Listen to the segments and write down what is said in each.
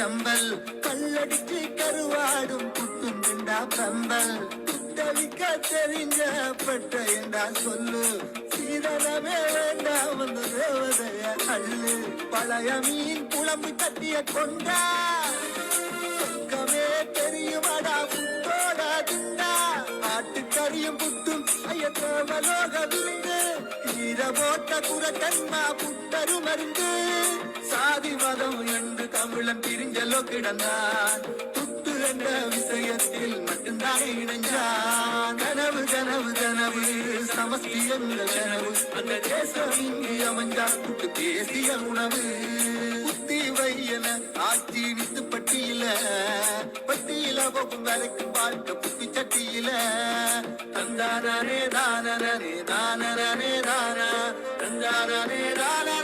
சம்பல் கல்லடிக்கு கருவாடும் புட்டும் திண்டா பம்பல் புத்தளிக்க தெரிஞ்ச பட்ட என்றா சொல்லு சீதனமே வேண்டாம் வந்து தேவதைய அள்ளு பழைய மீன் குழம்பு கட்டிய கொண்டா சொர்க்கமே தெரியுமாடா புத்தோட திண்டா ஆட்டுக்கறியும் புட்டும் ஐயத்தோமலோக விருந்து ஈர போட்ட குரக்கன்மா புட்டரு மருந்து சாதி மதம் என்று தமிழன் பிரிஞ்சலோ கிடந்தான் புட்டு என்ற விஷயத்தில் மட்டும்தான் இணைஞ்சான் கனவு கனவு கனவு சமஸ்தி என்ற கனவு அந்த தேசம் இங்கு அமைஞ்சா புட்டு தேசிய உணவு புத்தி வையன ஆட்சி நித்து பட்டியில போகும் வரைக்கும் வாழ்க்கை புத்தி சட்டியில தந்தானே தானே தானே தானா தந்தானே தானே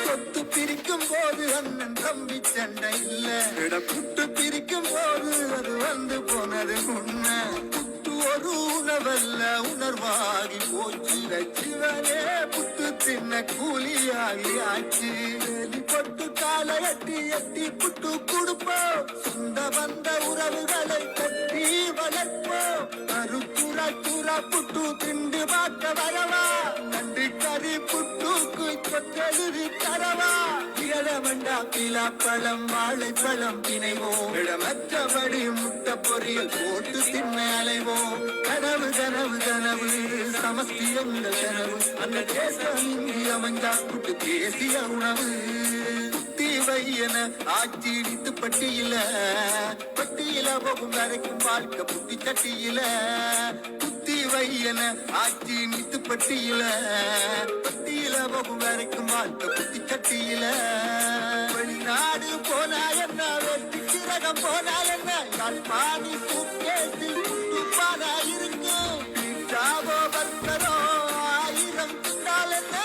சொத்து பிரிக்கும் போது அண்ணன் தம்பி சண்டை இல்ல புட்டு பிரிக்கும் போது அது வந்து போனது உண்மை புட்டு ஒரு உணவல்ல உணர்வாகி போச்சு சிவனே புட்டு தின்ன கூலியாகி ஆச்சு பொட்டு காலை எட்டி எட்டி புட்டு கொடுப்போம் சொந்த வந்த உறவுகளை கட்டி வளர்ப்போம் கருத்துரா துரா புட்டு திண்டு பார்க்க வரவா நன்றி கறி புட்டுக்கு கொத்தெழுதி தரவா இளமண்டா பிலாப்பழம் வாழைப்பழம் பிணைவோம் இடமற்றபடி முட்டை பொரியல் போட்டு தின்ன அலைவோம் கனவு கனவு கனவு சமஸ்தி என்ற கனவு அந்த தேசம் இங்கு அமைந்தா புட்டு தேசிய உணவு புத்தி வையன ஆட்சி நித்து பட்டியில போகும் வரைக்கும் வாழ்க்கை புத்தி சட்டியில புத்தி வையன ஆட்சி நித்து பட்டியில போகும் வரைக்கும் வாழ்க்கை புத்தி சட்டியில வெளிநாடு போனா என்ன வெற்றி கிரகம் போனா என்ன யாழ்ப்பாணி பூக்கேட்டில் துப்பானா இருக்கும் பீட்டாவோ பர்கரோ ஆயிரம் திண்டால் என்ன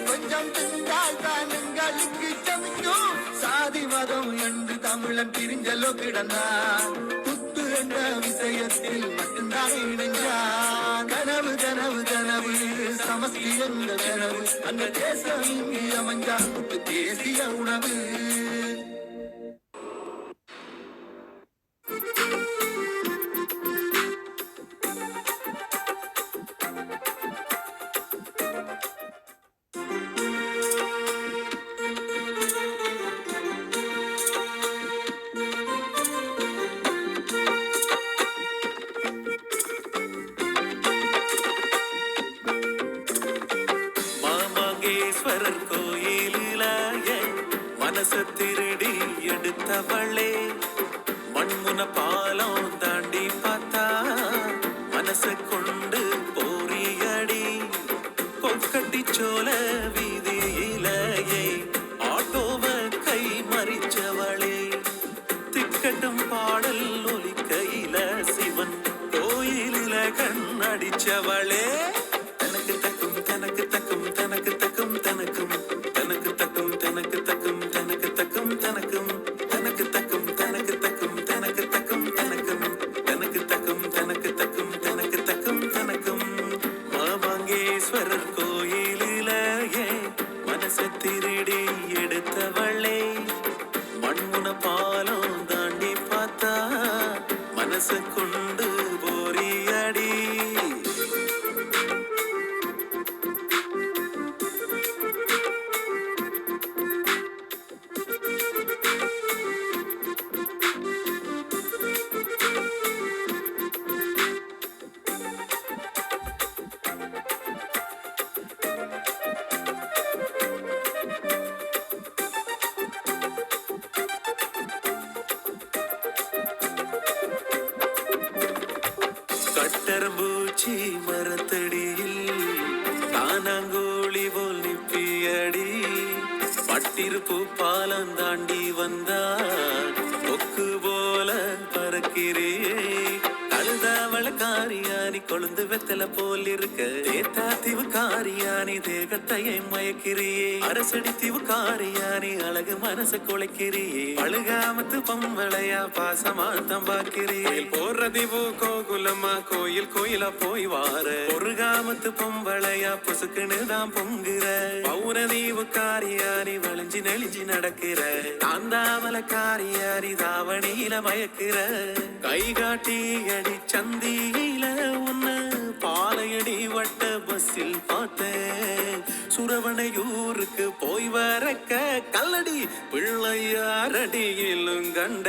கொஞ்சம் திண்டால் தான் எங்களுக்கு சமைக்கும் சாதி மதம் என்று தமிழன் பிரிஞ்சலோ கிடந்தான் புத்து என்ற விஷயத்தில் மட்டும்தான் இணைஞ்சான் கனவு கனவு கனவு சமஸ்தி என்ற கனவு அந்த தேசம் இங்கு அமைஞ்சா புட்டு தேசிய உணவு மனச திருடி எடுத்தவளே மண்முன பாலம் தாண்டி பார்த்தா மனச கொண்டு போறியடி பொக்கட்டி சோல வீதியிலேயே ஆட்டோவ கை மறிச்சவளே திக்கட்டும் பாடல் ஒலிக்கையில சிவன் கோயிலில கண்ணடிச்சவளே தனக்கு தக்கும் தனக்கு தக்கும் தனக்கு தக்கும் தனக்கும் தனக்கு தக்கும் தனக்கு தக்கும் தனக்கு தக்கும் தனக்கும் தனக்கு தக்கும் தனக்கு தக்கும் தனக்கு தக்கும் தனக்கும் தனக்கு தக்கும் தனக்கு தக்கும் தனக்கு தக்கும் தனக்கும் மாமங்கேஸ்வரர் கோயிலிலேயே மனச திருடி எடுத்தவளே மண்முன பாலம் தாண்டி பார்த்தா மனச கொண்டு போறியடி கட்டரம்பூச்சி மரத்தடியில் தானாங்கோழி போல் நிப்பியடி பட்டிருப்பு பாலம் தாண்டி வந்தால் கொக்கு போல பறக்கிறே கழுதாவள காரியாரி கொழுந்து வெத்தல போல் இருக்க தேத்தா தீவு காரியானி தேகத்தையை மயக்கிறியே அரசடி தீவு காரியானி அழகு மனச குலைக்கிறியே அழுகாமத்து பொம்பளையா பாசமா தம்பாக்கிறியே போற தீவு கோகுலமா கோயில் கோயிலா போய் வார ஒரு காமத்து பொம்பளையா புசுக்குன்னு தான் பொங்குற பௌர தீவு காரியானி வளைஞ்சி நெளிஞ்சி நடக்கிற தாந்தாமல காரியானி தாவணியில மயக்கிற கை காட்டி அடி சந்தியில உன்ன பாலையடி வட்ட பஸ்ஸில் பார்த்தேன் சுரவணையூருக்கு போய் வரக்க கல்லடி பிள்ளையாரடியிலும் கண்ட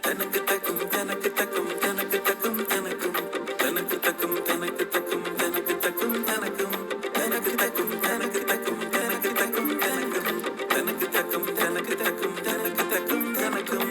தனக்கு தக்கும் தனக்கு தக்கும் தனக்கு தக்கும் தனக்கும் தனக்கு தக்கும் தனக்கு தக்கும் தனக்கு தக்கும் தனக்கும் தனக்கு தக்கும் தனக்கு தக்கும் தனக்கு தக்கும் தனக்கும் தனக்கு தக்கும் தனக்கு தக்கும் தனக்கு தக்கும் தனக்கும்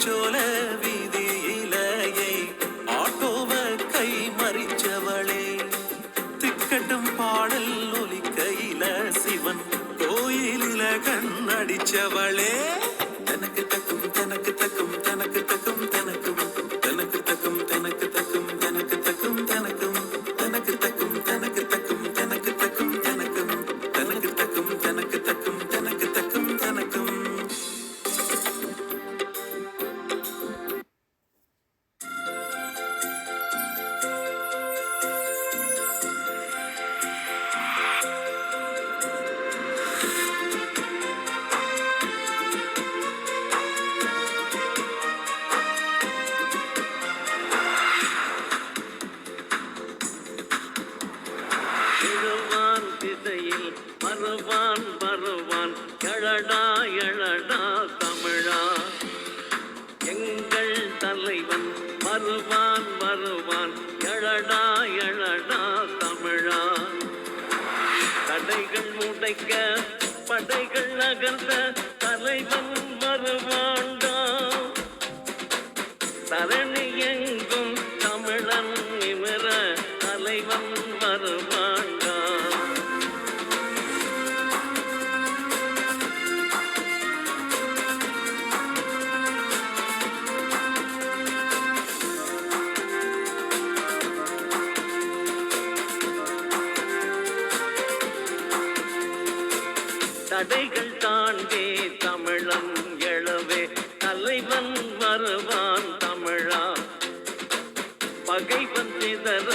சோல வீதியிலேயே ஆட்டோவ கை மறிச்சவளே திக்கட்டும் பாடல் ஒலிக்கையில சிவன் கோயிலில கண்ணடிச்சவளே தனக்கு தக்கும் தனக்கு தக்கும் தனக்கு தக்கும் தனக்கும் தனக்கு தக்கும் தனக்கு தக்கும் தனக்கு தக்கும் தனக்கும் தனக்கு தக்கும் தனக்கு தக்கும் தனக்கு தக்கும் தனக்கும் தனக்கு தக்கும் தனக்கு தக்கும் தனக்கு தக்கும் தனக்கும் வருவான் வருவான் எழடா எழடா தமிழா எங்கள் தலைவன் வருவான் வருவான் எழடா எழடா தமிழா தடைகள் உடைக்க படைகள் நகர்ந்த தலைவன் வருவான்டா தரணி எங்கும் தமிழன் நிமிர தலைவன் வருவான்டா தடைகள் தாண்டி தமிழன் எழவே தலைவன் வருவான் தமிழா பகைவன் சிதற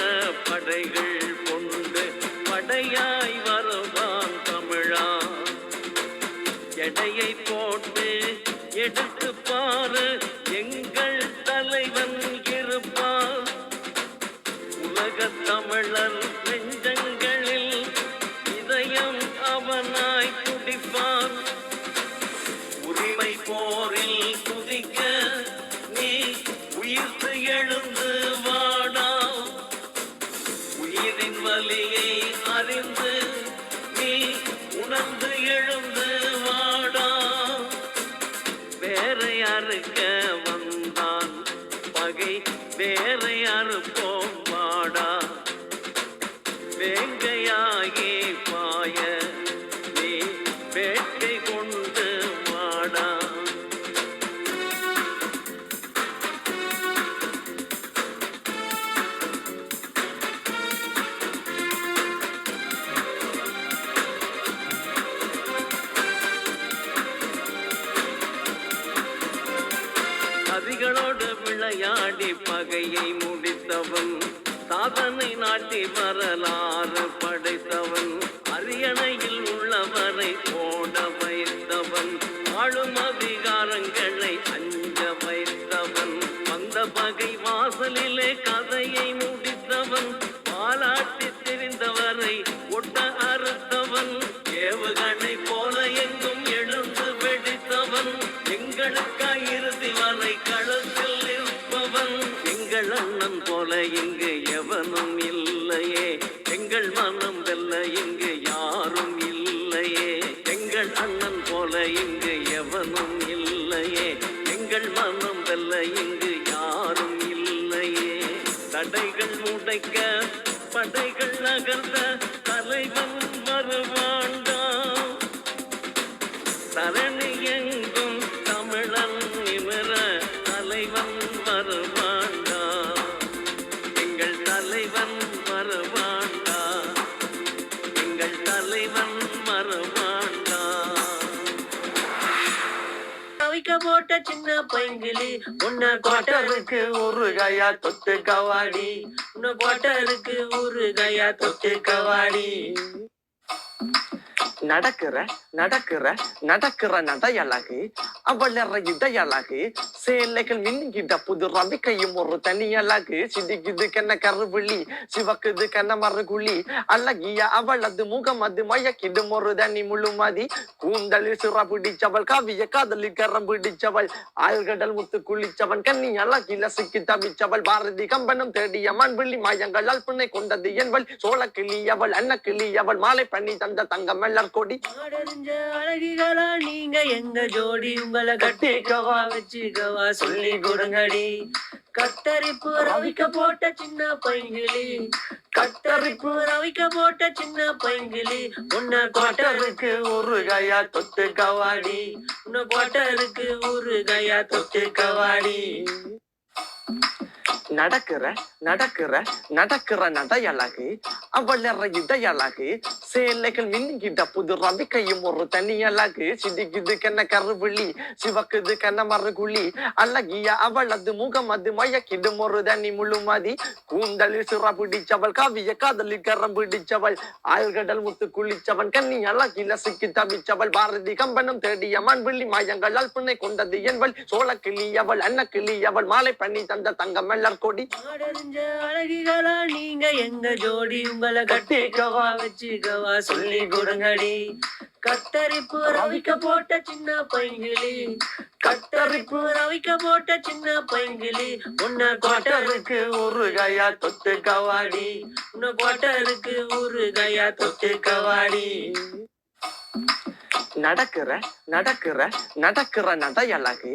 படைகள் கொண்டு படையாய் வருவான் தமிழா எடையை போட்டு எடுத்து பாரு எங்கள் தலைவன் இருப்பான் உலகத் தமிழர் நெஞ்சங்களில் இதயம் அவனாய் துடிப்பான் உரிமை போரில் குதிக்க நீ உயிர்த்து எழுந்து வாடா உயிரின் வலியை அறிந்து நீ உணர்ந்து எழுந்து வாடா வேற யாருக்க வந்தான் பகை வேற யாரு போம் வாடா விளையாடி பகையை முடித்தவன், சாதனை நாட்டி வரலாறு படைத்தவன், அரியணையில் உள்ளவரை ஓட வைத்தவன், ஆளும் அதிகாரங்களை அஞ்ச வைத்தவன், வந்த பகை வாசலிலே கதையை முடித்தவன், பாலாட்டி திரிந்தவரை ஒட்ட அறுத்தவன், ஏவுகணை போல எங்கும் எழுந்து வெடித்தவன், எங்களுக்காய் இறுதி வரை களத்தில் இருப்பவன், எங்கள் அண்ணன் போல இங்கு எவனும் இல்லையே, எங்கள் மனம் வெல்ல இங்கு யாரும் இல்லையே, எங்கள் அண்ணன் போல இங்கு எவனும் இல்லையே, எங்கள் மனம் வெல்ல இங்கு யாரும் இல்லையே. தடைகள் உடைக்க படைகள் நகர்ந்த தலைவன் வருவாண்டா, தரணி எங்கும் தமிழன் நிமிர தலைவன் வருவாண்டா, எங்கள் தலைவன் வருவாண்டா, எங்கள் தலைவன் வருவாண்டா. அவிக்க போட்ட சின்ன பைங்கிலி உன்ன கோட்டருக்கு ஒரு கையா தொட்டு கவாடி, உன்ன கோட்டருக்கு ஒரு கையா தொட்டு கவாடி. நடக்கிற நடக்கிற நடக்கிற நடையழகு அவளற இடையழகு, சேலைகள் மின்னிட புது ரவிக்கையும் ஒரு தனி அழகு, சிதிக்குது கண்ண கருவிழி சிவக்குது கண்ண மறுகுழி, அழகிய அவளது முகம் அது மயக்கிடும் ஒரு தனி முழுமதி, கூந்தலில் சிற பிடிச்சவள் காவிய காதலில் கரம் பிடிச்சவள், ஆழ்கடல் முத்து குளிச்சவன் கண்ணி அழகில சிக்கி தவிச்சவள், பாரதி கம்பனம் தேடிய மண்வெள்ளி மாயங்கள் அல்பனை கொண்டது என்பள், சோழ கிளி அவள் அன்ன கிளி அவள் மாலை பண்ணி தந்த தங்க மல்லர் கொடி. அழகிகளா நீங்க எங்க ஜோடி, உங்களை கட்டிக்கவா வச்சுக்கவா சொல்லி கொடுங்கடி. கத்தரிப்பு ரவிக்க போட்ட சின்ன பைங்கிலி, கத்தரிப்பு ரவிக்க போட்ட சின்ன பைங்கிலி, உன்ன கோட்டருக்கு ஒரு கையா தொட்டு கவாடி, உன்ன கோட்டருக்கு ஒரு கையா தொட்டு கவாடி. நடக்கிற நடக்கிற நடக்கிற நடையழகு அவளற இடையழகு, சேலைகள் மின்னிட புது ரவிக்கையும் ஒரு தனி அழகு, சிதிக்குது கண்ண கருவிழி சிவக்குது கண்ண மறுகுழி, அழகிய அவளது முகம் அது மயக்கிடும் ஒரு தனி முழுமதி, கூந்தலில் சிற பிடிச்சவள் காவிய காதலில் கரம் பிடிச்சவள், ஆழ்கடல் முத்து குளிச்சவன் கண்ணி அழகில சிக்கி தவிச்சவள், பாரதி கம்பனம் தேடிய மண்வெள்ளி மாயங்கள் அல்பனை கொண்டது என்பள், சோழ கிளி அவள் அன்ன கிளி அவள் மாலை பண்ணி தந்த தங்க மல்லர் கொடி. அழகிகளா நீங்க எங்க ஜோடி, உங்களை கட்டிக்கவா வச்சுக்கவா சொல்லி கொடுங்கடி. கத்தரிப்பு ரவிக்க போட்ட சின்ன பைங்கிலி, கத்தரிப்பு ரவிக்க போட்ட சின்ன பைங்கிலி, உன்ன கோட்டருக்கு ஒரு கையா தொட்டு கவாடி, உன்ன கோட்டருக்கு ஒரு கையா தொட்டு கவாடி. நடக்கிற நடக்கிற நடக்கிற நடையழகு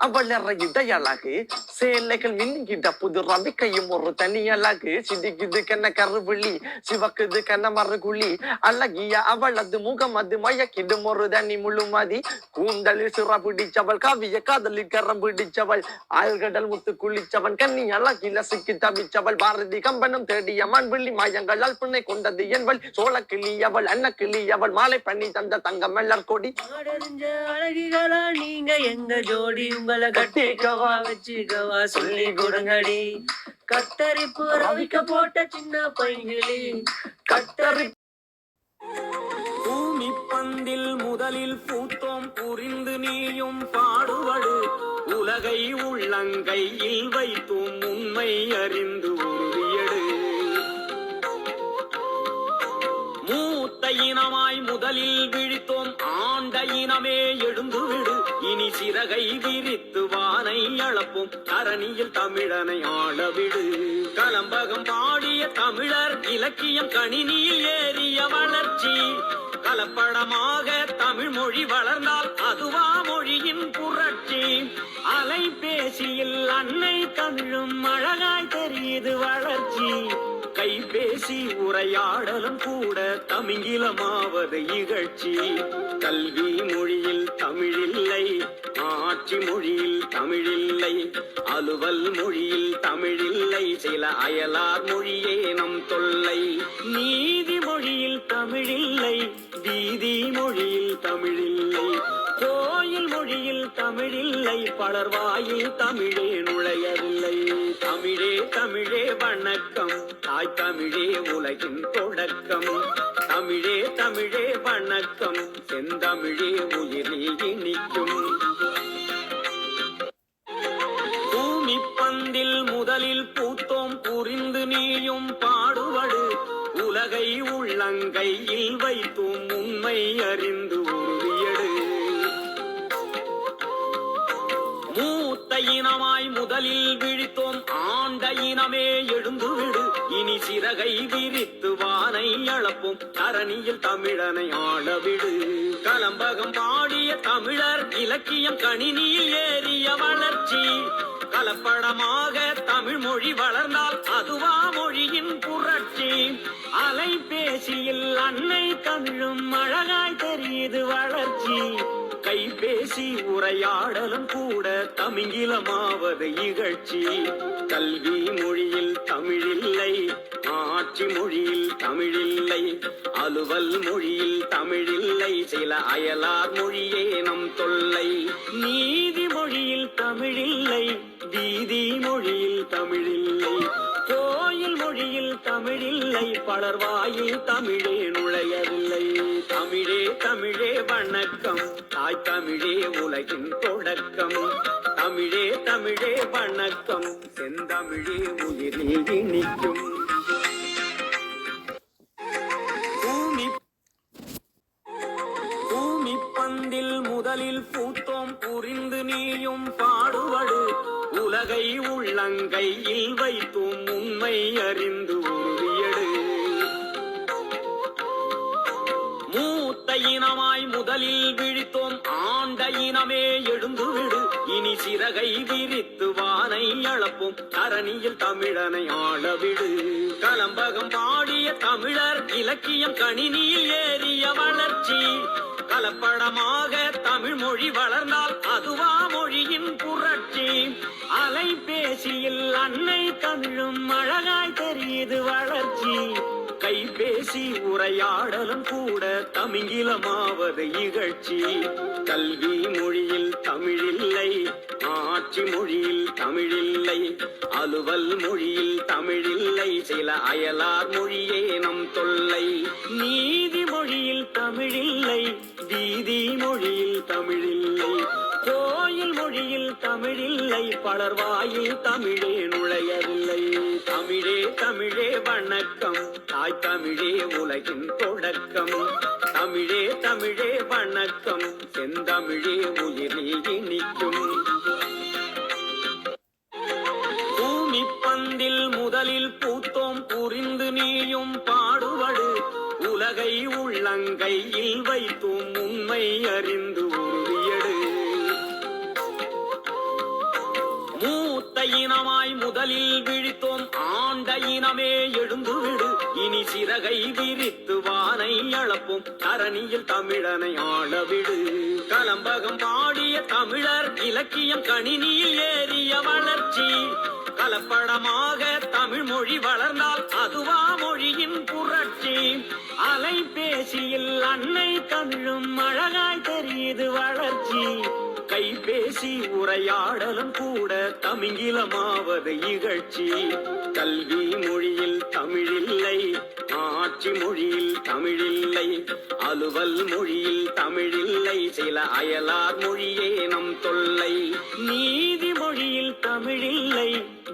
அவளற இடையழகு, சேலைகள் மின்னிட புது ரவிக்கையும் ஒரு தனி அழகு, சிதிக்குது கண்ண கருவிழி சிவக்குது கண்ண மறுகுழி, அழகிய அவளது முகம் அது மயக்கிடும் ஒரு தனி முழுமதி, கூந்தலில் சிற பிடிச்சவள் காவிய காதலில் கரம் பிடிச்சவள், ஆழ்கடல் முத்து குளிச்சவன் கண்ணி அழகில சிக்கி தவிச்சவள், பாரதி கம்பனம் தேடிய மண்வெள்ளி மாயங்கள் அல்பனை கொண்டது என்பள், சோழ கிளி அவள் அன்ன கிளி அவள் மாலை பண்ணி தந்த தங்க மல்லர் கொடி. அழகிகளா நீங்க எங்க ஜோடி, உங்களை கட்டிக்கவா வச்சுக்கவா சொல்லி கொடுங்கடி. கத்தரிப்பு ரவிக்க போட்ட சின்ன பைங்கிலி, கத்தரிப்பு. பூமி பந்தில் முதலில் பூத்தோம் புரிந்து நீயும் பாடுவடு, உலகை உள்ளங்கையில் வைத்தும் உண்மை அறிந்து உறுதியடு, மூத்த இனமாய் முதலில் விழித்தோம் ஆண்ட இனமே எழுந்துவிடு, இனி சிறகை விரித்து வானை அளப்போம் தரணியில் தமிழனை ஆளவிடு, கலம்பகம் பாடிய தமிழர் இலக்கியம் கணினியில் ஏறிய வளர்ச்சி, கலப்படமாக தமிழ் மொழி வளர்ந்தால் அதுவா மொழியின் புரட்சி, அலைபேசியில் அன்னை தமிழும் அழகாய் தெரியுது வளர்ச்சி, கைபேசி உரையாடலும் கூட தமிங்கிலமாவது இகழ்ச்சி, கல்வி மொழியில் தமிழில்லை ஆட்சி மொழியில் தமிழில்லை, அலுவல் மொழியில் தமிழில்லை, சில அயலார் மொழியே நம் தொல்லை, நீதி மொழியில் தமிழில்லை வீதி மொழியில் தமிழில்லை, கோயில் மொழியில் மொழியில் தமிழில்லை, பலர் வாயில் தமிழே நுழையவில்லை. தமிழே தமிழே வணக்கம், தாய் தமிழே உலகின் தொடக்கம். தமிழே தமிழே வணக்கம், செந்தமிழே உயிரில் இனிக்கும். பூமி பந்தில் முதலில் பூத்தோம், புரிந்து நீயும் பாடுபடு. உலகை உள்ளங்கையில் வைத்தும் உண்மை அறிந்து உறுதியடு. மூத்த இனமாய் முதலில் விழித்தோம், ஆண்ட இனமே எழுந்துவிடு. இனி சிறகை விரித்து வானை அளப்போம், தரணியில் தமிழனை ஆளவிடு. கலம்பகம் பாடிய தமிழர் இலக்கியம் கணினியில் ஏறிய வளர்ச்சி. கலப்படமாக தமிழ் மொழி வளர்ந்தால் அதுவா மொழியின் புரட்சி. அலைபேசியில் அன்னை தமிழும் அழகாய் தெரியுது வளர்ச்சி. கைபேசி உரையாடலும் கூட தமிங்கிலமாவது இகழ்ச்சி. கல்வி மொழியில் தமிழில்லை, ஆட்சி மொழியில் தமிழில்லை, அலுவல் மொழியில் தமிழில்லை, சில அயலார் மொழியே நம் தொல்லை. நீதி மொழியில் தமிழில்லை, வீதி மொழியில் தமிழில்லை, கோயில் மொழியில் தமிழில்லை, பலர் வாயில் தமிழே நுழையவில்லை. தமிழே தமிழே வணக்கம், தாய் தமிழே உலகின் தொடக்கம். தமிழே தமிழே வணக்கம், செந்தமிழே உயிரில் இனிக்கும். பூமி பந்தில் முதலில் பூத்தோம், புரிந்து நீயும் பாடுபடு. உலகை உள்ளங்கையில் வைத்தும் உண்மை அறிந்து உறுதியடு. மூத்த இனமாய் முதலில் விழித்தோம், ஆண்ட இனமே எழுந்துவிடு. இனி சிறகை விரித்து வானை அளப்போம், தரணியில் தமிழனை ஆளவிடு. கலம்பகம் பாடிய தமிழர் இலக்கியம் கணினியில் ஏறிய வளர்ச்சி. கலப்படமாக தமிழ் மொழி வளர்ந்தால் அதுவா மொழியின் புரட்சி. அலைபேசியில் அன்னை தமிழும் அழகாய் தெரியுது வளர்ச்சி. கைபேசி உரையாடலும் கூட தமிங்கிலமாவது இகழ்ச்சி. கல்வி மொழியில் தமிழில்லை, ஆட்சி மொழியில் தமிழில்லை, அலுவல் மொழியில் தமிழில்லை, சில அயலார் மொழியே நம் தொல்லை. நீதி மொழியில் தமிழில்லை, வீதி மொழியில் தமிழில்லை, கோயில் மொழியில் தமிழில்லை, பலர் வாயில் தமிழே நுழையவில்லை. தமிழே தமிழே வணக்கம், தாய் தமிழே உலகின் தொடக்கம். தமிழே தமிழே வணக்கம், செந்தமிழே உயிரில் இனிக்கும். பூமி பந்தில் முதலில் பூத்தோம், புரிந்து நீயும் பாடுபடு. உலகை உள்ளங்கையில் வைத்தும் உண்மை அறிந்து உறுதியடு. மூத்த இனமாய் முதலில் விழித்தோம், ஆண்ட இனமே எழுந்துவிடு. இனி சிறகை விரித்து வானை அளப்போம், தரணியில் தமிழனை ஆளவிடு. கலம்பகம் பாடிய தமிழர் இலக்கியம் கணினியில் ஏறிய வளர்ச்சி. கலப்படமாக தமிழ் மொழி வளர்ந்தால் அதுவா மொழியின் புரட்சி. அலைபேசியில் அன்னை தமிழும் அழகாய் தெரியுது வளர்ச்சி. கைபேசி உரையாடலும் கூட தமிங்கிலமாவது இகழ்ச்சி. கல்வி மொழியில் தமிழில்லை, ஆட்சி மொழியில் தமிழில்லை, அலுவல் மொழியில் தமிழில்லை, சில அயலார் மொழியே நம் தொல்லை. நீதி மொழியில் தமிழில்லை,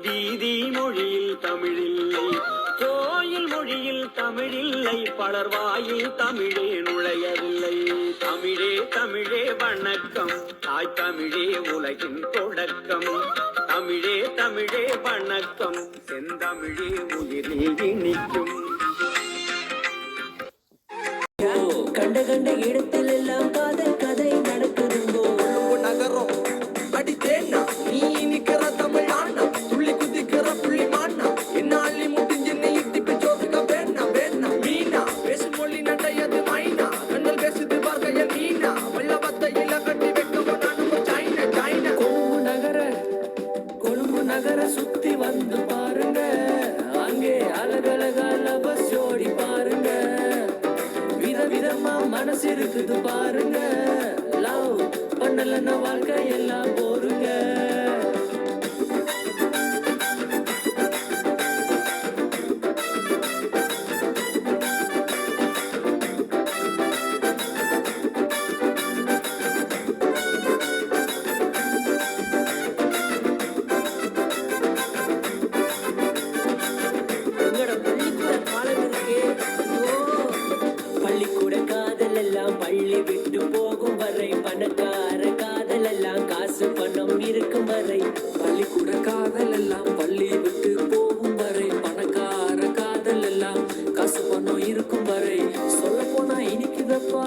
வீதி மொழியில் தமிழில்லை, கோயில் மொழியில் தமிழில்லை, பலர் வாயில் தமிழே நுழையவில்லை. தமிழே தமிழே வணக்கம், தாய் தமிழே உலகின் தொடக்கம். தமிழே தமிழே வணக்கம், செந்தமிழே உயிரில் இனிக்கும். கண்ட கண்ட இடத்தில் எல்லாம் காதல் கதை நடக்குதுங்கோ. நகரம் அடித்தேன்னா நீ நிக்கிற தமிழ் ஆனா, துள்ளி குதிக்கிற புள்ளி மானா, என்ன அள்ளி முடிஞ்சு நீ இட்டிப்பு சோத்துக்க வேணா வேணா. மீனா பேசு மொழி நடையது மைனா, கண்ணல் பேசுது பார்க்கையல் மீனா, வல்லவத்தையில கட்டி வைக்கவும் நானும் சைனா சைனா. கொழும்பு நகர சுத்தி வந்து பாருங்க, அங்கே அழகழகால பஸ் ஜோடி பாருங்க. விதவிதமா மனசு இருக்குது பாருங்க, லவ் பண்ண பண்ணலன்னா வாழ்க்கை எல்லாம் போருங்க. எங்கட பள்ளிக்கூட காலம் இருக்கே, ஐயோ. பள்ளிக்கூட காதல் எல்லாம் பள்ளி விட்டு போகும் வரை, பணக்கார காதல் எல்லாம் காசு பணம் இருக்கும் வரை. பள்ளிக்கூட காதல் எல்லாம் பள்ளி விட்டு போகும் வரை, பணக்கார காதல் எல்லாம் காசு பணம் இருக்கும் வரை. சொல்ல போனா இனிக்குதப்பா,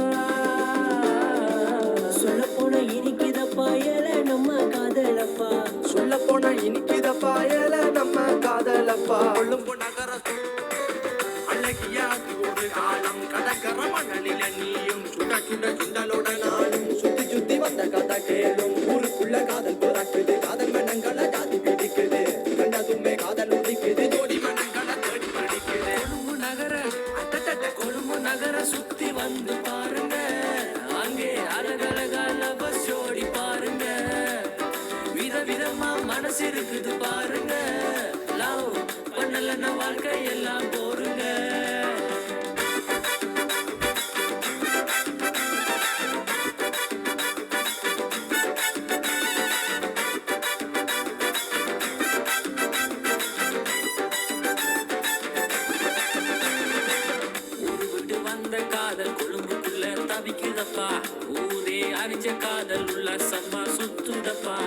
சொல்ல போன இனிக்குதப்பா ஏல நம்ம காதலப்பா. சொல்ல போனா இனிக்குதப்பா ஏல நம்ம காதலப்பா. கொழும்பு நகர அழகியாது ஒரு காலம் கடற்கர மணலில நீயும் சுட சுட சுண்டலோட நானும் சுத்தி சுத்தி வந்த கதை கேளும். ஊருக்குள்ள காதல் பிறக்குது, காதல் மனங்களை ஜாதி பிடிக்குது, கண்டதுமே காதல் உதிக்குது. ஜோடி மனங்களை தேடி படிக்குது. கொழும்பு நகர கொழும்பு நகர சுத்தி வந்து பாருங்க, அங்கே அழகழகா லவர்ஸ் ஜோடி பாருங்க. விதவிதமா மனசு இருக்குது பாருங்க, லவ் பண்ணலன்னா வாழ்க்கை எல்லாம் போருங்க. ஊரு விட்டு வந்த காதல் கொழும்புக்குள்ள தவிக்குதப்பா, ஊரே அறிஞ்ச காதல் உல்லாசமா சுத்துதப்பா.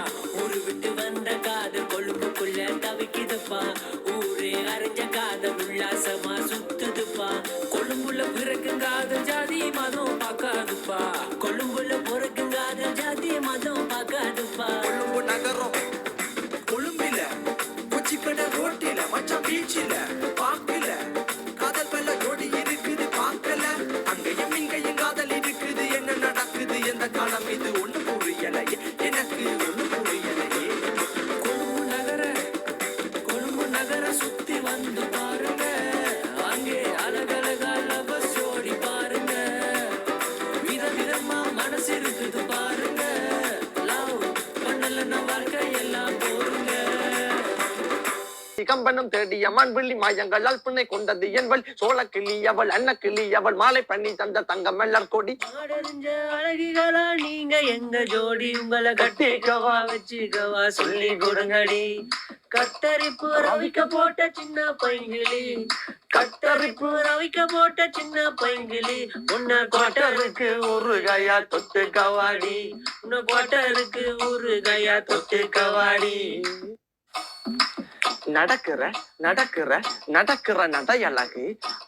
ஊரு விட்டு வந்த காதல் கொழும்புக்குள்ள தவிக்குதப்பா, ஊரே அறிஞ்ச காதல் உல்லாசமா சுத்துதுப்பா. கொழும்புல பிறக்கும் காதல் ஜாதி மதம் பார்க்காதுப்பா, கொழும்புல பிறக்கும் காதல் ஜாதி மதம் பார்க்காதுப்பா. கொழும்பு நகரம் கொழும்பில கொச்சிக்கடை ரோட்டில மச்சான் பீச்சில பாக்கல காதல் பல்ல ஜோடி இருக்குது பார்க்கல. அங்கேயும் இங்கேயும் காதல் இருக்குது, என்ன நடக்குது எந்த காலம் இது ஒண்ணு புரியலையே, எனக்கு ஒண்ணு புரியலையே. கொழும்பு நகர சுத்தி வந்து பாருங்க, அங்கே அழகழகா லவர்ஸ் ஜோடி பாருங்க. விதவிதமா மனசு இருக்குது பாருங்க, லவ் பண்ணலன்னா வாழ்க்கை எல்லாம் போருங்க. கம்பனும் தேடிய மண்வெள்ளி மாயங்களால் பிணை கொண்டது என்பள். சோழ கிளி அவள் அன்ன கிளி அவள் மாலை பண்ணி தந்த தங்க மல்லர் கொடி. ஆடறிஞ்ச அழகிகளா நீங்க எங்க ஜோடி, உங்களை கட்டிக்கவா வச்சுக்கவா சொல்லி கொடுங்கடி. கத்தரிப்பு ரவிக்க போட்ட சின்ன பைங்கிளி, கத்தரிப்பு ரவிக்க போட்ட சின்ன பைங்கிளி. உன்ன கோட்டருக்கு ஒரு கையா தொட்டு கவாடி, உன்ன கோட்டருக்கு ஒரு கையா தொட்டு கவாடி. நடக்கிற நடக்கிற நடக்கிற நடையழகு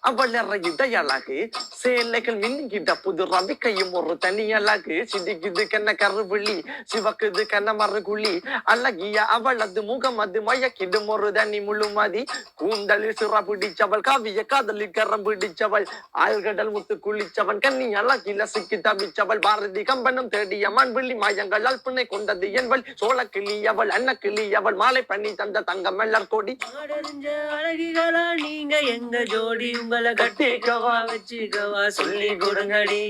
அவள் இடையழகு, சேலைகள் மின்னிக்கிட்ட புது ரவிக்கையும் ஒரு தனி அழகு. சிதிக்குது கண்ண கருவிழி, சிவக்குது கண்ண மறுகுழி, அழகிய அவளது முகம் அது மயக்கிடும் ஒரு தனி முழுமதி. கூந்தலில் சிற பிடிச்சவள், காவிய காதலில் கரம் பிடிச்சவள், ஆழ்கடல் முத்து குளிச்சவன், கண்ணி அழகில சிக்கி தவிச்சவள். பாரதி கம்பனும் தேடிய மண்வெள்ளி மாயங்களால் பிணை கொண்டது என்பள். சோழ கிளி அவள் அன்ன கிளி அவள் மாலை பண்ணி தந்த தங்க மல்லர் கொடி. ஆடறிஞ்ச அழகிகளா நீங்க எங்க ஜோடி, உங்களை கட்டிக்கவா வச்சுக்கவா சொல்லி கொடுங்கடி.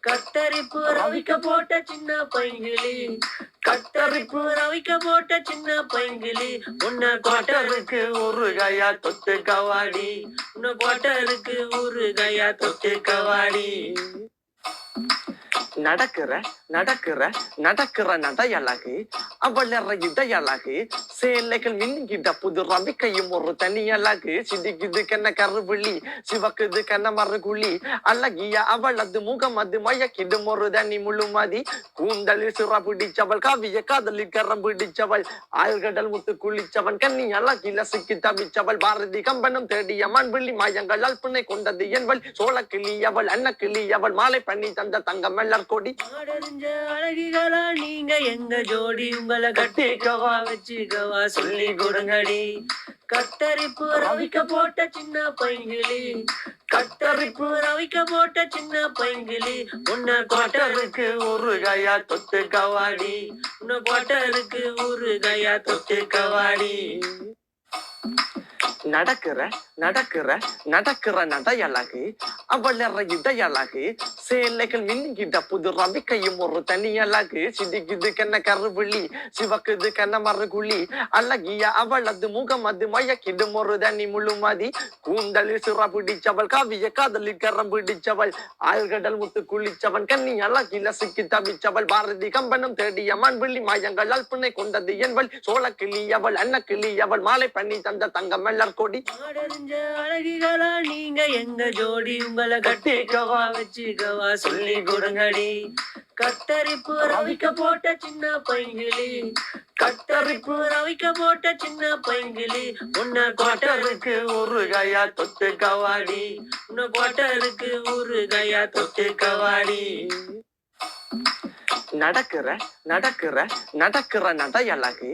கத்தரிப்பு ரவிக்க போட்ட சின்ன பைங்கிளி, கத்தரிப்பு ரவிக்க போட்ட சின்ன பைங்கிளி. உன்ன கோட்டருக்கு ஒரு கையா தொட்டு கவாடி, உன்ன கோட்டருக்கு ஒரு கையா தொட்டு கவாடி. நடக்கிற நடக்கிற நடக்கிற நடையழகு அவள் இடையழகு, சேலைகள் மின்னிக்கிட்ட புது ரவிக்கையும் ஒரு தனி அழகு. சிதிக்குது கண்ண கருவிழி, சிவக்குது கண்ண மறுகுழி, அழகிய அவளது முகம் அது மயக்கிடும் ஒரு தனி முழுமதி. கூந்தலில் சிற பிடிச்சவள், காவிய காதலில் கரம் பிடிச்சவள், ஆழ்கடல் முத்து குளிச்சவன், கண்ணி அழகில சிக்கி தவிச்சவள். பாரதி கம்பனும் தேடிய மண்வெள்ளி மாயங்களால் பிணை கொண்டது என்பள். சோழ கிளி அவள் அன்ன கிளி அவள் மாலை பண்ணி தந்த தங்க மல்லர் கொடி. ஆடறிஞ்ச அழகிகளா நீங்க எங்க ஜோடி, உங்களை கட்டிக்கவா வச்சுக்கவா சொல்லி கொடுங்கடி. கத்தரிப்பு ரவிக்க போட்ட சின்ன பைங்கிளி, கத்தரிப்பு ரவிக்க போட்ட சின்ன பைங்கிளி. உன்ன கோட்டருக்கு ஒரு கையா தொட்டு கவாடி, உன்ன கோட்டருக்கு ஒரு கையா தொட்டு கவாடி. நடக்கிற நடக்கிற நடக்கிற நடையழகு அவளற இதயழகு சேலைகள் மின்னிக்கிட்ட புது ரவிக்கையும் ஒரு தனி அழகு சிதிக்குது கண்ண கருவிழி சிவக்குது கண்ண மறுகுழி அழகிய அவளது முகம் அது மயக்கிடும் ஒரு தனி முழுமதி கூந்தலில் சிற பிடிச்சவள் காவிய காதலில் கரம் பிடிச்சவள் ஆழ்கடல் முத்து குளிச்சவன் கண்ணி அழகில சிக்கி தவிச்சவள் பாரதி கம்பனம் தேடிய மண்வெள்ளி மாயங்கள் அல்பனை கொண்டது என்பள் சோழ கிளி அவள் அன்ன கிளி அவள் மாலை பண்ணி தந்த தங்கம் மல்லர் கொடி ஆடறிஞ்ச அழகிகளா நீங்க எங்க ஜோடி உங்களை கட்டிக்கவா வச்சுக்கவா சொல்லி கொடுங்கடி கத்தரிப்பு ரவிக்க போட்ட சின்ன பைங்கிளி கத்தரிப்பு ரவிக்க போட்ட சின்ன பைங்கிளி உன்ன கோட்டருக்கு ஒரு கையா தொட்டு கவாடி உன்ன கோட்டருக்கு ஒரு கையா தொட்டு கவாடி நடக்கிற நடக்கிற நடக்கிற நடையழகு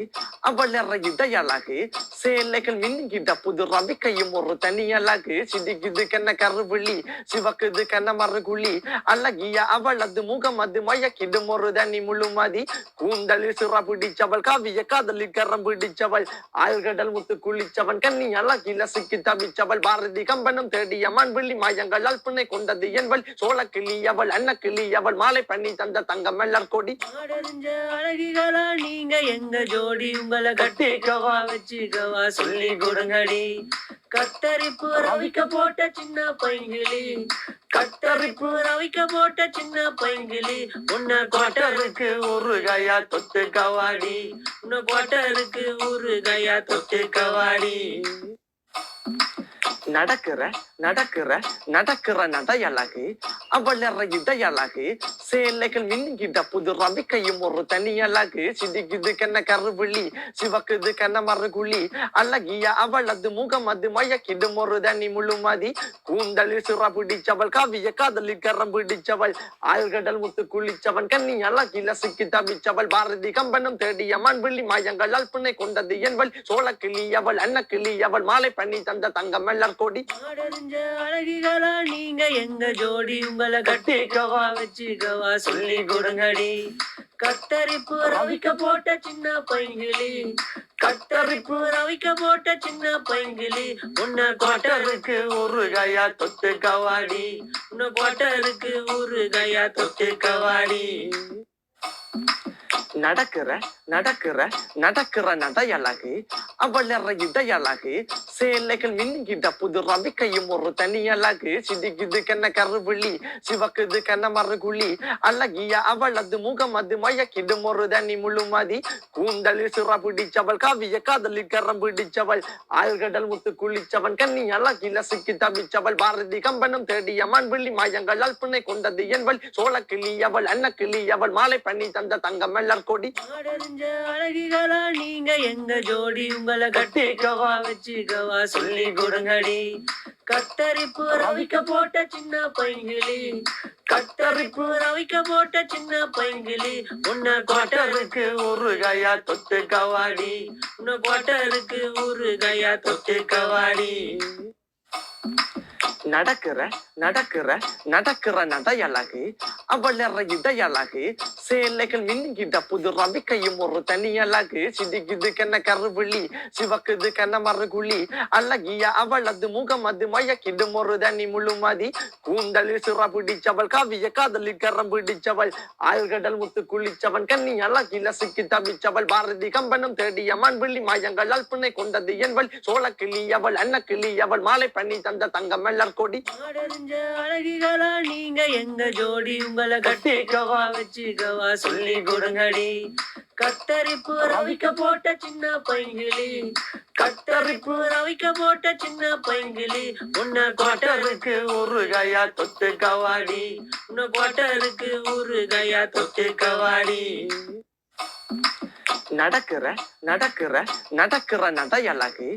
அவளற இதயழகு சேலைகள் மின்னிக்கிட்ட புது ரவிக்கையும் ஒரு தனி அழகு சிதிக்குது கண்ண கருவிழி சிவக்குது கண்ண மறுகுழி அழகிய அவளது முகம் அது மயக்கிடும் ஒரு தனி முழுமதி கூந்தலில் சிற பிடிச்சவள் காவிய காதலில் கரம் பிடிச்சவள் ஆழ்கடல் முத்து குளிச்சவன் கண்ணி அழகில சிக்கி தவிச்சவள் பாரதி கம்பனம் தேடிய மண்வெள்ளி மாயங்கள் அல்பனை கொண்டது என்பள் சோழ கிளி அவள் அன்ன கிளி அவள் மாலை பண்ணி தந்த தங்கம் மல்லர் கொடி ஆடறிஞ்ச அழகிகளா நீங்க எங்க ஜோடி உங்களை கட்டிக்கவா வச்சுக்கவா சொல்லி கொடுங்கடி கத்தரிப்பு ரவிக்க போட்ட சின்ன பைங்கிளி கத்தரிப்பு ரவிக்க போட்ட சின்ன பைங்கிளி உன்ன கோட்டருக்கு ஒரு கையா தொட்டு கவாடி உன்ன கோட்டருக்கு ஒரு கையா தொட்டு கவாடி நடக்கிற நடக்கிற நடக்கிற நடையழகு அவளற இதயழகு சேலைகள் மின்னிக்கிட்ட புது ரவிக்கையும் ஒரு தனி அழகு சிதிக்குது கண்ண கருவிழி சிவக்குது கண்ண மறுகுழி அழகிய அவளது முகம் அது மயக்கிடும் ஒரு தனி முழுமதி கூந்தலில் சிற பிடிச்சவள் காவிய காதலில் கரம் பிடிச்சவள் ஆழ்கடல் முத்து குளிச்சவன் கண்ணி அழகில சிக்கி தவிச்சவள் பாரதி கம்பனம் தேடிய மண்வெள்ளி மாயங்கள் அல்பனை கொண்டது என்பள் சோழ கிளி அவள் அன்ன கிளி அவள் மாலை பண்ணி தந்த தங்கம் மல்லர் கொடி ஆடறிஞ்ச அழகிகளா நீங்க எங்க ஜோடி உங்களை கட்டிக்கவா வச்சுக்கவா சொல்லி கொடுங்கடி கத்தரிப்பு ரவிக்க போட்ட சின்ன பைங்கிளி கத்தரிப்பு ரவிக்க போட்ட சின்ன பைங்கிளி உன்ன கோட்டருக்கு ஒரு கையா தொட்டு கவாடி உன்ன கோட்டருக்கு ஒரு கையா தொட்டு கவாடி நடக்கிற நடக்கிற நடக்கிற நடையழகு அவளற இதயழகு சேலைகள் மின்னிக்கிட்ட புது ரவிக்கையும் ஒரு தனி அழகு சிதிக்குது கண்ண கருவிழி சிவக்குது கண்ண மறுகுழி அழகிய அவளது முகம் அது மயக்கிடும் ஒரு தனி முழுமதி கூந்தலில் சிற பிடிச்சவள் காவிய காதலில் கரம் பிடிச்சவள் ஆழ்கடல் முத்து குளிச்சவன் கண்ணி அழகில சிக்கி தவிச்சவள் பாரதி கம்பனம் தேடிய மண்வெள்ளி மாயங்கள் அல்பனை கொண்டது என்பள் சோழ கிளி அவள் அன்ன கிளி அவள் மாலை பண்ணி தந்த தங்கம் மல்லர் கொடி ஆடறிஞ்ச அழகிகளா நீங்க எங்க ஜோடி உங்களை கட்டிக்கவா வச்சுக்கவா சொல்லி கொடுங்கடி கத்தரிப்பு ரவிக்க போட்ட சின்ன பைங்கிளி கத்தரிப்பு ரவிக்க போட்ட சின்ன பைங்கிளி உன்ன கோட்டருக்கு ஒரு கையா தொட்டு கவாடி உன்ன கோட்டருக்கு ஒரு கையா தொட்டு கவாடி நடக்கிற நடக்கிற நடக்கிற நடையழகு அவளற இதயழகு சேலைகள் மின்னிக்கிட்ட புது ரவிக்கையும் ஒரு தனி அழகு சிதிக்குது கண்ண கருவிழி சிவக்குது கண்ண மறுகுழி அழகிய அவளது முகம் அது மயக்கிடும் ஒரு தனி முழுமதி கூந்தலில் சிற பிடிச்சவள் காவிய காதலில் கரம் பிடிச்சவள் ஆழ்கடல் முத்து குளிச்சவன் கண்ணி அழகில சிக்கி தவிச்சவள் பாரதி கம்பனம் தேடிய மண்வெள்ளி மாயங்கள் அல்பனை கொண்டது என்பள் சோழ கிளி அவள் அன்ன கிளி அவள் மாலை பண்ணி தந்த தங்கம் மல்லர் கொடி ஆடறிஞ்ச அழகிகளா நீங்க எங்க ஜோடி உங்களை கட்டிக்கவா வச்சுக்கவா சொல்லி கொடுங்கடி கத்தரிப்பு ரவிக்க போட்ட சின்ன பைங்கிளி கத்தரிப்பு ரவிக்க போட்ட சின்ன பைங்கிளி உன்ன கோட்டருக்கு ஒரு கையா தொட்டு கவாடி உன்ன கோட்டருக்கு ஒரு கையா தொட்டு கவாடி நடக்கிற நடக்கிற நடக்கிற நடையழகு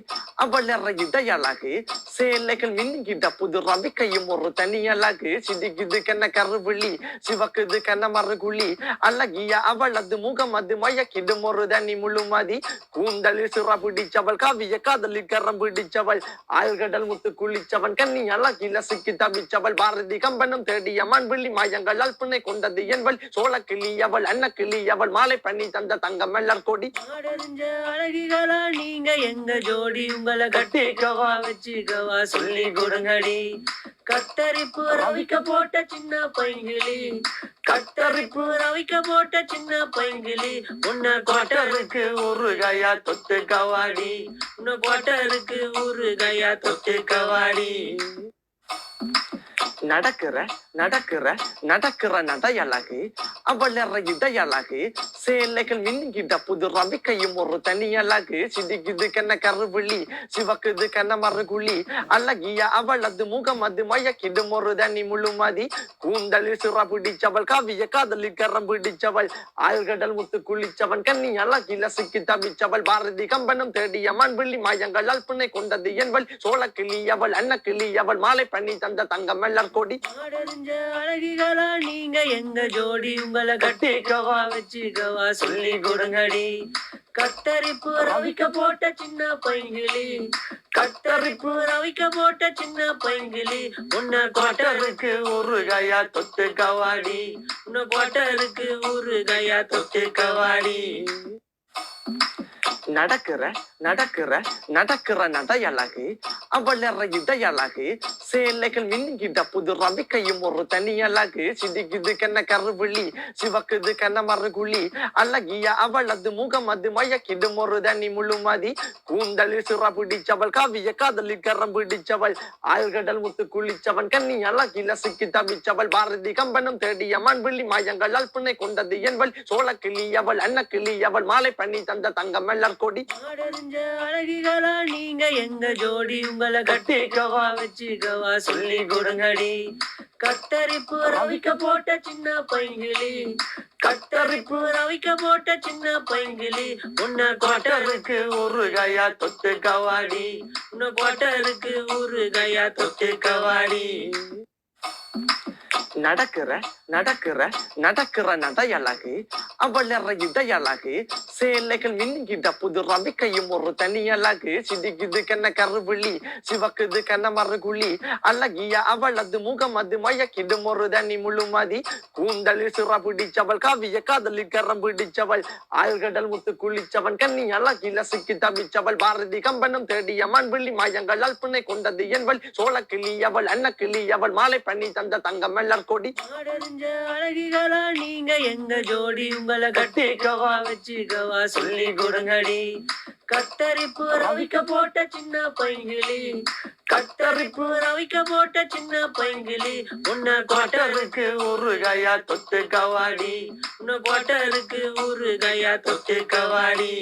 அவளற இதயழகு சேலைகள் மின்னுகிட்ட புது ரவிக்கையும் ஒரு தனி அழகு சிதிக்குது கண்ண கருவிழி சிவக்குது கண்ண மறுகுழி அழகிய அவள் அது முகம் அது மயக்கிடும் ஒரு தனி முழுமதி கூந்தலில் சிற பிடிச்சவள் காவிய காதலில் கரம் பிடிச்சவள் ஆழ்கடல் முத்து குளிச்சவன் கண்ணி அழகில சிக்கி தவிச்சவள் பாரதி கம்பனும் தேடிய மண்வெள்ளி மாயங்கள் அல்பனை கொண்டது என்பள் சோழ கிளி அவள் அன்ன கிளி அவள் மாலை பண்ணி தந்த தங்கம் மல்லர் கொடி ஆடறிஞ்ச அழகிகளா நீங்க எங்க ஜோடி உங்களை கட்டிக்கவா வச்சுக்கவா சொல்லி கொடுங்கடி கத்தரிப்பு ரவிக்க போட்ட சின்ன பைங்கிளி கத்தரிப்பு ரவிக்க போட்ட சின்ன பைங்கிளி உன்ன கோட்டருக்கு ஒரு கையா தொட்டு கவாடி உன்ன கோட்டருக்கு ஒரு கையா தொட்டு கவாடி நடக்கிற நடக்கிற நடக்கிற நடையழகு அவள் இடையழகு சேலைகள் மின்னுகிட்ட புது ரவிக்கையும் ஒரு தனி அழகு சிதிக்குது கண்ண கருவிழி சிவக்குது கண்ண மறுகுழி அழகிய அவள் அது முகம் அது மயக்கிடும் ஒரு தனி முழுமதி கூந்தலில் சிற பிடிச்சவள் காவிய காதலில் கரம் பிடிச்சவள் ஆழ்கடல் முத்து குளிச்சவன் கண்ணி அழகில சிக்கி தவிச்சவள் பாரதி கம்பனும் தேடிய மண்வெள்ளி மாயங்கள் அல்பனை கொண்டது என்பள் சோழ கிளி அவள் அன்ன கிளி அவள் மாலை பண்ணி தந்த தங்கம் மல்லர் கொடி ஆடறிஞ்ச அழகிகளா நீங்க எங்க ஜோடி உங்களை கட்டிக்கவா வச்சுக்கவா சொல்லி கொடுங்கடி கத்தரிப்பு ரவிக்க போட்ட சின்ன பைங்கிளி கத்தரிப்பு ரவிக்க போட்ட சின்ன பைங்கிளி உன்ன கோட்டருக்கு ஒரு கையா தொட்டு கவாடி உன்ன கோட்டருக்கு ஒரு கையா தொட்டு கவாடி நடக்கிற நடக்கிற நடக்கிற நடையழகு அவள் இடையழகு சேலைகள் மின்னுகிட்ட புது ரவிக்கையும் ஒரு தனி அழகு சிதிக்குது கண்ண கருவிழி சிவக்குது கண்ண மறுகுழி அழகிய அவள் அது முகம் அது மயக்கிடும் ஒரு தனி முழுமதி கூந்தலில் சிற பிடிச்சவள் காவிய காதலில் கரம் பிடிச்சவள் ஆழ்கடல் முத்து குளிச்சவன் கண்ணி அழகில சிக்கி தவிச்சவள் பாரதி கம்பனும் தேடிய மண்வெள்ளி மாயங்கள் அல்பனை கொண்டது என்பள் சோழ கிளி அவள் அன்ன கிளி அவள் மாலை பண்ணி தந்த தங்கம் மல்லர் கொடி ஆடறிஞ்ச அழகிகளா நீங்க எங்க ஜோடி உங்களை கட்டிக்கவா வச்சுக்கவா சொல்லி கொடுங்கடி கத்தரிப்பு ரவிக்க போட்ட சின்ன பைங்கிளி கத்தரிப்பு ரவிக்க போட்ட சின்ன பைங்கிளி உன்ன கோட்டருக்கு ஒரு கையா தொட்டு கவாடி உன்ன கோட்டருக்கு ஒரு கையா தொட்டு கவாடி நடக்கிற நடக்கிற நடக்கிற நடையழகு அவள் இடையழகு சேலைகள் மின்னுகிட்ட புது ரவிக்கையும் ஒரு தனி அழகு சிதிக்குது கண்ண கருவிழி சிவக்குது கண்ண மறுகுழி அழகிய அவள் அது முகம் அது மயக்கிடும் ஒரு தனி முழுமதி கூந்தலில் சிற பிடிச்சவள் காவிய காதலில் கரம் பிடிச்சவள் ஆழ்கடல் முத்து குளிச்சவன் கண்ணி அழகில சிக்கி தவிச்சவள் பாரதி கம்பனும் தேடிய மண்வெள்ளி மாயங்கள் அல்பனை கொண்டது என்பள் சோழ கிளி அவள் அன்ன கிளி அவள் மாலை பண்ணி தந்த தங்கம் மல்லர் கொடி ஆடறிஞ்ச அழகிகளா நீங்க எங்க ஜோடி உங்களை கட்டிக்கவா வச்சுக்கவா சொல்லி கொடுங்கடி கத்தரிப்பு ரவிக்க போட்ட சின்ன பைங்கிளி கத்தரிப்பு ரவிக்க போட்ட சின்ன பைங்கிளி உன்ன கோட்டருக்கு ஒரு கையா தொட்டு கவாடி உன்ன கோட்டருக்கு ஒரு கையா தொட்டு கவாடி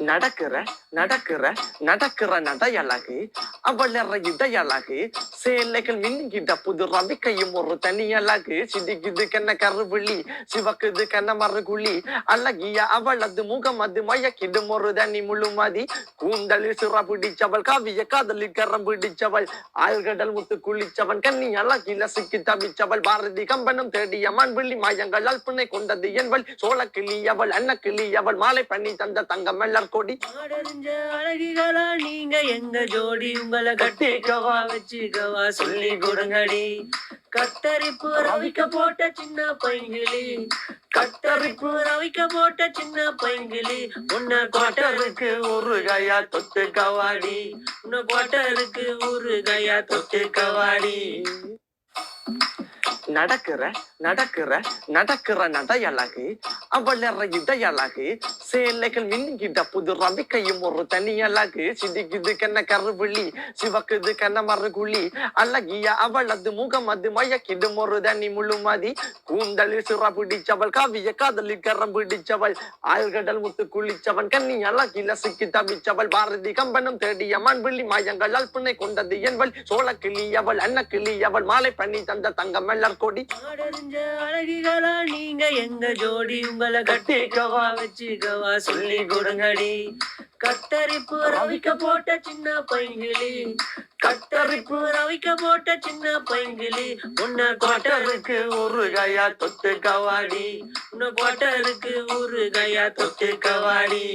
நடக்கிற நடக்கிற நடக்கிற நடையழகு அவள் இடையழகு சேலைகள் மின்னுகிட்ட புது ரவிக்கையும் ஒரு தனி அழகு சிதிக்குது கண்ண கருவிழி சிவக்குது கண்ண மறுகுழி அழகிய அவள் அது முகம் அது மயக்கிடும் ஒரு தனி முழுமதி கூந்தலில் சிற பிடிச்சவள் காவிய காதலில் கரம் பிடிச்சவள் ஆழ்கடல் முத்து குளிச்சவன் கண்ணி அழகில சிக்கி தவிச்சவள் பாரதி கம்பனும் தேடிய மண்வெள்ளி மாயங்கள் அல்பனை கொண்டது என்பள் சோழ கிளி அவள் அன்ன கிளி அவள் மாலை பண்ணி தந்த தங்கம் மல்லர் கொடி ஆடறிஞ்ச அழகிகளா நீங்க எங்க ஜோடி உங்களை கட்டிக்கவா வச்சுக்கவா சொல்லி கொடுங்கடி கத்தரிப்பு ரவிக்க போட்ட சின்ன பைங்கிளி கத்தரிப்பு ரவிக்க போட்ட சின்ன பைங்கிளி உன்ன கோட்டருக்கு ஒரு கையா தொட்டு கவாடி உன்ன கோட்டருக்கு ஒரு கையா தொட்டு கவாடி நடக்கிற நடக்கிற நடக்கிற நடையழகு அவள் இடையழகு சேலைகள் மின்னுகிட்ட புது ரவிக்கையும் ஒரு தனி அழகு சிதிக்குது கண்ண கருவிழி சிவக்குது கண்ண மறுகுழி அழகிய அவள் அது முகம் அது மயக்கிடும் ஒரு தனி முழுமதி கூந்தலில் சிற பிடிச்சவள் காவிய காதலில் கரம் பிடிச்சவள் ஆழ்கடல் முத்து குளிச்சவன் கண்ணி அழகில சிக்கி தவிச்சவள் பாரதி கம்பனும் தேடிய மண்வெள்ளி மாயங்கள் அல்பனை கொண்டது என்பள் சோழ கிளி அவள் அன்ன கிளி அவள் மாலை பண்ணி தந்த தங்கம் மல்லர் மலர் கொடி ஆடறிஞ்ச அழகிகளா நீங்க எங்க ஜோடி உங்களை கட்டிக்கவா வச்சுக்கவா சொல்லி கொடுங்கடி கத்தரிப்பு ரவிக்க போட்ட சின்ன பைங்கிளி கத்தரிப்பு ரவிக்க போட்ட சின்ன பைங்கிளி உன்னை கோட்டருக்கு ஒரு கையா தொட்டு கவாடி உன்னை கோட்டருக்கு ஒரு கையா தொட்டு கவாடி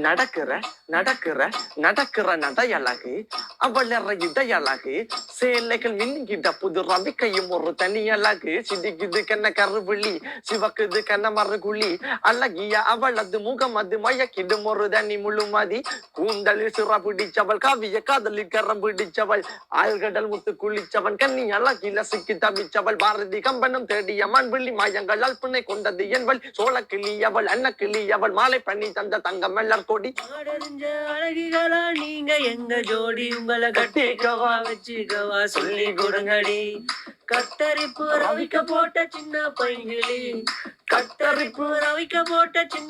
நடக்கிற நடக்கிற நடக்கிற நடையழகு அவள் இடையழகு சேலைகள் மின்னிக்கிட்ட புது ரவிக்கையும் ஒரு தனி அழகு சிதிக்குது கண்ண கருவிழி சிவக்குது கண்ண மறுகுழி அழகிய அவளது முகம் அது மயக்கிடும் ஒரு தனி முழுமதி கூந்தலில் சிற பிடிச்சவள் காவிய காதலில் கரம் பிடிச்சவள் ஆழ்கடல் முத்து குளிச்சவன் கண்ணி அழகில சிக்கி தவிச்சவள் பாரதி கம்பனம் தேடிய மண்விழி மாயங்கள் அல்பனை கொண்டது என்பள் சோழ கிளி அவள் அன்ன கிளி அவள் மாலை பண்ணி தந்த தங்க மல்லர் கொடி ஆடறிஞ்ச அழகிகளா நீங்க எங்க ஜோடி உங்களை கட்டிக்கவா வச்சுக்கவா சொல்லி கொடுங்கடி கத்தரிப்பு ரவிக்க போட்ட சின்ன பைங்கிளி கத்தரிப்பு ரவிக்க போட்ட சின்ன